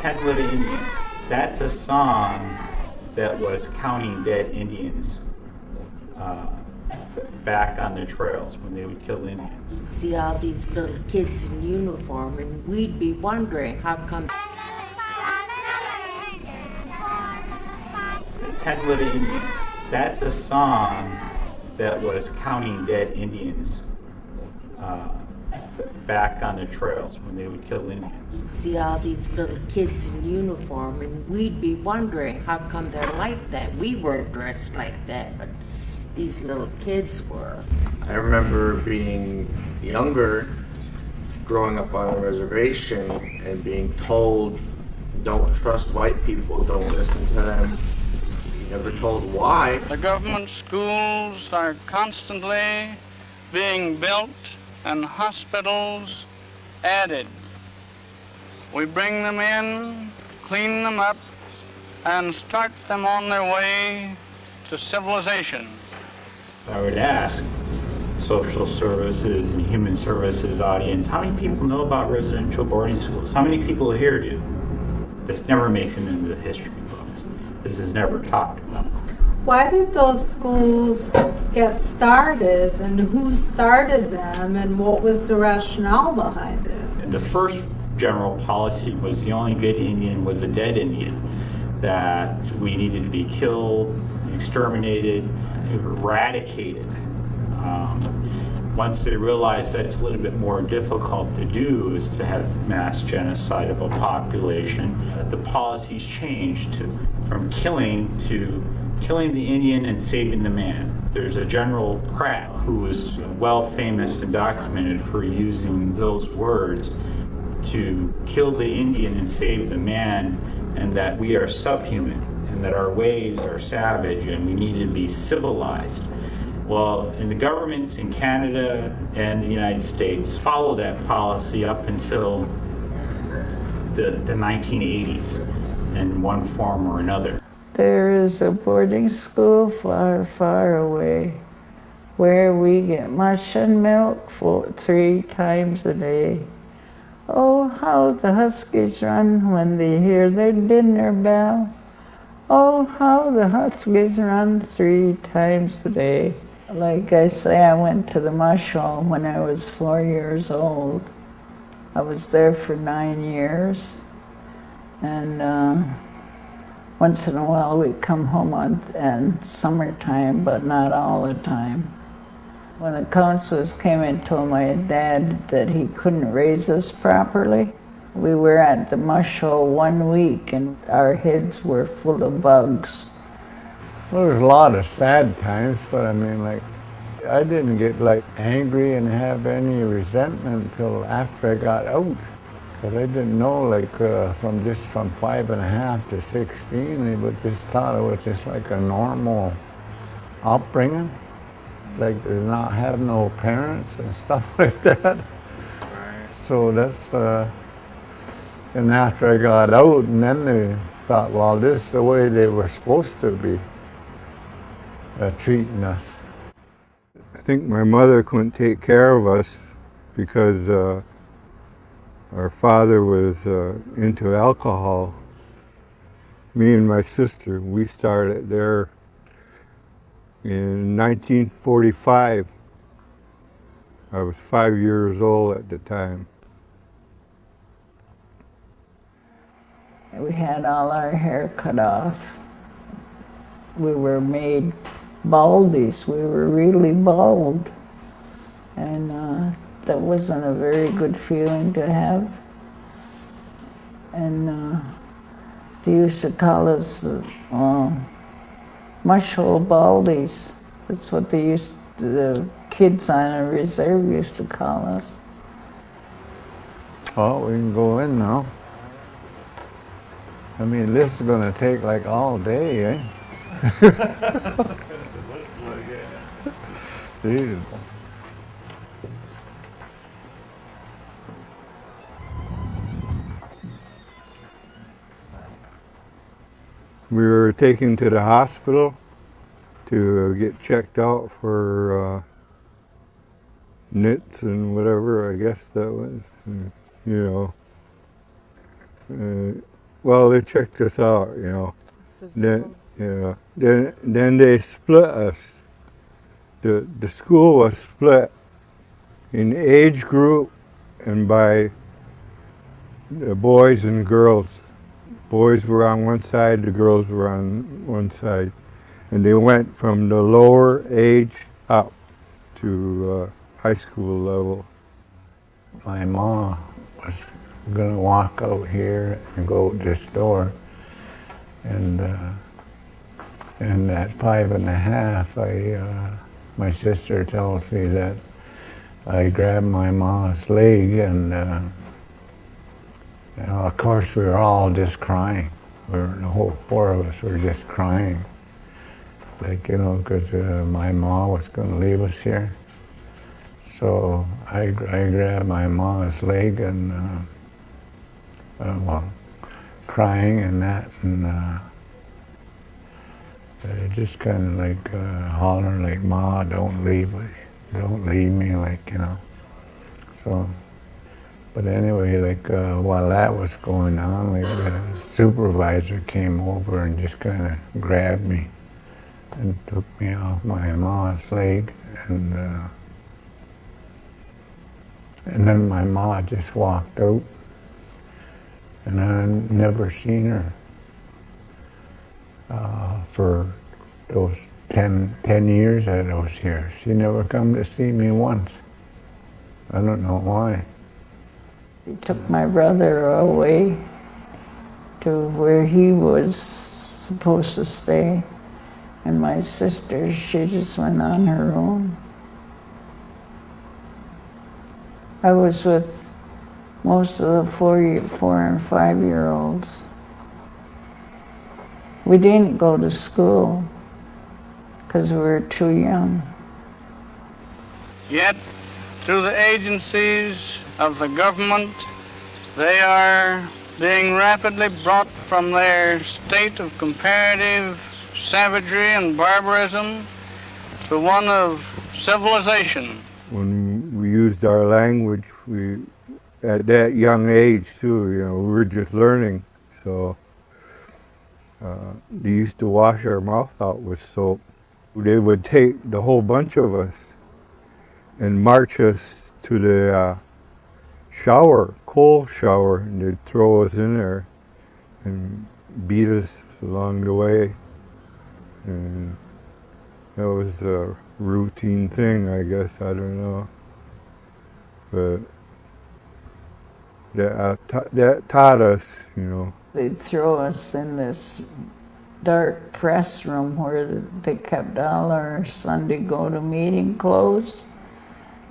10 Little Indians. That's a song that was counting dead Indians back on the trails when they would kill Indians. See all these little kids in uniform, and we'd be wondering how come. 10 Little Indians. That's a song that was counting dead Indians back on the trails when they would kill Indians. See all these little kids in uniform, and we'd be wondering how come they're like that. We weren't dressed like that, but these little kids were. I remember being younger, growing up on a reservation, and being told, don't trust white people, don't listen to them. You're never told why. The government schools are constantly being built and hospitals added. We bring them in, clean them up, and start them on their way to civilization. I would ask social services and human services audience, how many people know about residential boarding schools? How many people here do? This never makes it into the history books. This is never talked about. Why did those schools get started, and who started them, and what was the rationale behind it? And the first general policy was the only good Indian was a dead Indian, that we needed to be killed, exterminated, eradicated. Once they realized that's a little bit more difficult to do, is to have mass genocide of a population, the policies changed from killing to killing the Indian and saving the man. There's a General Pratt who was well famous and documented for using those words to kill the Indian and save the man, and that we are subhuman and that our ways are savage and we need to be civilized. Well, and the governments in Canada and the United States followed that policy up until the 1980s in one form or another. There is a boarding school far, far away where we get mush and milk 3 times a day. Oh, how the huskies run when they hear their dinner bell. Oh, how the huskies run 3 times a day. Like I say, I went to the mush hall when I was 4 years old. I was there for 9 years, and once in a while we'd come home in summertime, but not all the time. When the counselors came and told my dad that he couldn't raise us properly, we were at the mush hole 1 week and our heads were full of bugs. Well, there's a lot of sad times, but I mean, like, I didn't get like angry and have any resentment until after I got out. Because I didn't know, like, from 5.5 to 16, they would just thought it was just like a normal upbringing. Like, to not have no parents and stuff like that. Right. So that's, and after I got out, and then they thought, well, this is the way they were supposed to be treating us. I think my mother couldn't take care of us because our father was into alcohol. Me and my sister, we started there in 1945. I was 5 years old at the time. We had all our hair cut off. We were made baldies. We were really bald. And that wasn't a very good feeling to have. And they used to call us mush hole baldies. That's what the kids on a reserve used to call us. Oh, we can go in now. I mean, this is gonna take like all day, eh? Jeez. We were taken to the hospital to get checked out for nits and whatever, I guess that was. And, you know, well, they checked us out, you know. Then, yeah, then they split us. The school was split in age group and by the boys and girls. Boys were on one side, the girls were on one side. And they went from the lower age up to high school level. My mom was gonna walk out here and go to the store, and at 5.5, my sister tells me that I grabbed my mom's leg, and you know, of course we were all just crying. The whole four of us were just crying, like, you know, because my mom was going to leave us here. So I grabbed my mom's leg and well, crying and that, and just kind of like hollering like, "Ma, don't leave me," like, you know. So, but anyway, like while that was going on, like the supervisor came over and just kind of grabbed me and took me off my mom's leg, and then my mom just walked out, and I never seen her for those 10 years that I was here. She never come to see me once. I don't know why. He took my brother away to where he was supposed to stay, and my sister, she just went on her own. I was with most of the 4 and 5-year-olds. We didn't go to school because we were too young. Yet, through the agencies of the government, they are being rapidly brought from their state of comparative savagery and barbarism to one of civilization. When we used our language, at that young age too, you know, we were just learning. So they used to wash our mouth out with soap. They would take the whole bunch of us and march us to the shower, coal shower, and they'd throw us in there and beat us along the way. And that was a routine thing, I guess, I don't know. But that taught us, you know. They'd throw us in this dark press room where they kept all our Sunday go-to-meeting clothes,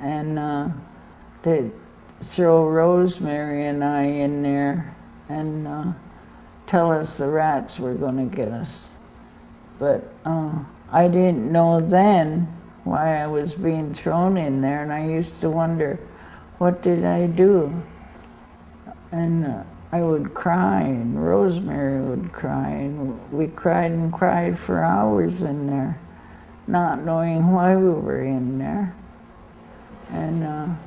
and they'd throw Rosemary and I in there and tell us the rats were going to get us. But I didn't know then why I was being thrown in there, and I used to wonder, what did I do? And I would cry, and Rosemary would cry, and we cried and cried for hours in there, not knowing why we were in there. And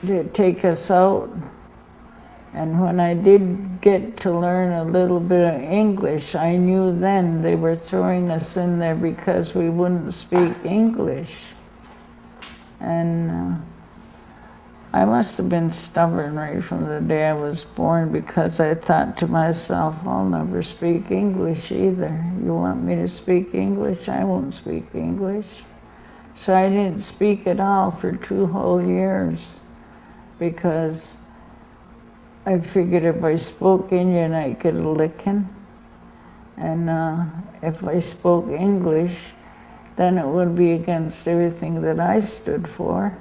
they'd take us out, and when I did get to learn a little bit of English, I knew then they were throwing us in there because we wouldn't speak English. And I must have been stubborn right from the day I was born, because I thought to myself, I'll never speak English either. You want me to speak English? I won't speak English. So I didn't speak at all for 2 whole years, because I figured if I spoke Indian, I'd get a licking. And if I spoke English, then it would be against everything that I stood for.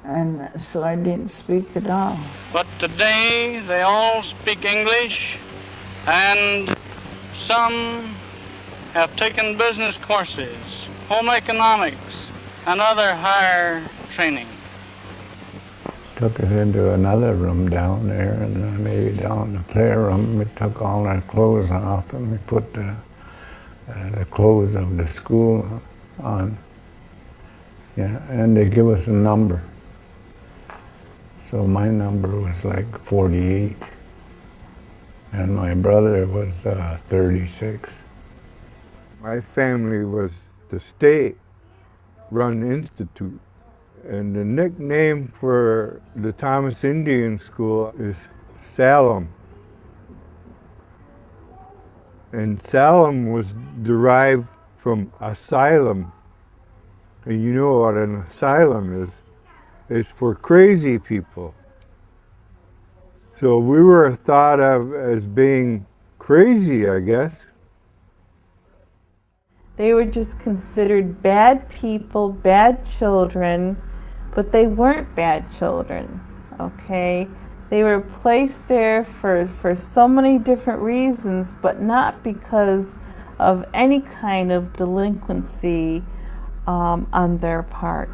And so I didn't speak at all. But today they all speak English, and some have taken business courses, home economics, and other higher training. Took us into another room down there, and maybe down in the playroom. We took all our clothes off, and we put the clothes of the school on. Yeah, and they give us a number. So my number was like 48. and my brother was 36. My family was the state-run institute, and the nickname for the Thomas Indian School is Salem. And Salem was derived from asylum. And you know what an asylum is. It's for crazy people. So we were thought of as being crazy, I guess. They were just considered bad people, bad children, but they weren't bad children, okay? They were placed there for so many different reasons, but not because of any kind of delinquency on their part.